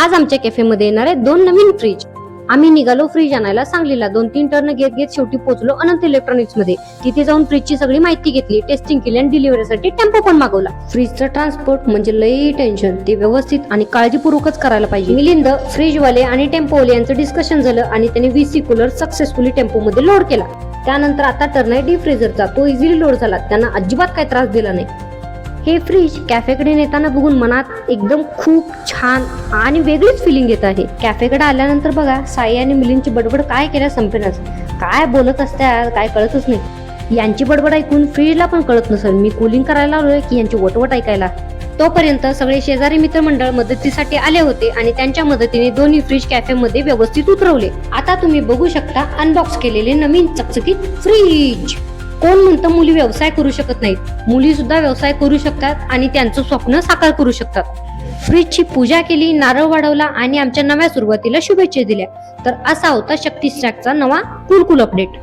आज आमच्या कॅफेमध्ये येणार आहे 2 नवीन फ्रीज. आम्ही निघालो फ्रीज आणायला सांगलीला. 2-3 टर्न घेत घेत शेवटी पोहोचलो अनंत इलेक्ट्रॉनिक्स मध्ये. तिथे जाऊन फ्रीजची सगळी माहिती घेतली, टेस्टिंग केली आणि डिलिव्हरीसाठी टेम्पो पण मागवला. फ्रीजचं ट्रान्सपोर्ट म्हणजे लई टेन्शन, ते व्यवस्थित आणि काळजीपूर्वकच करायला पाहिजे. मिलिंद, फ्रीजवाले आणि टेम्पोवाले यांचं डिस्कशन झालं आणि त्यांनी VC कूलर सक्सेसफुली टेम्पो मध्ये लोड केला. त्यानंतर आता टर्न आहे डीप फ्रीजरचा. तो इझिली लोड झाला, त्यांना अजिबात काही त्रास दिला नाही. हे फ्रीज कॅफेकडे नेताना बघून मनात एकदम खूप छान आणि वेगळीच फिलिंग येत आहे. कॅफेकडे आल्यानंतर बघा साई आणि मिलिंदची बडबड काय केल्या संपेनाच. काय बोलत असत्या काय कळतच नाही. यांची बडबड ऐकून फ्रीजला पण कळत नसेल मी कूलिंग करायला आलोय की यांची वटवट ऐकायला. तोपर्यंत सगळे शेजारी मित्रमंडळ मदतीसाठी आले होते आणि त्यांच्या मदतीने दोन्ही फ्रीज कॅफेमध्ये व्यवस्थित उतरवले. आता तुम्ही बघू शकता अनबॉक्स केलेले नवीन चकचकीत फ्रीज. कोण म्हणतं मुली व्यवसाय करू शकत नाहीत, मुली सुद्धा व्यवसाय करू शकतात आणि त्यांचं स्वप्न साकार करू शकतात. फ्रीजची पूजा केली, नारळ वाढवला आणि आमच्या नव्या सुरुवातीला शुभेच्छा दिल्या. तर असा होता शक्ती स्टॅकचा नवा कुल अपडेट.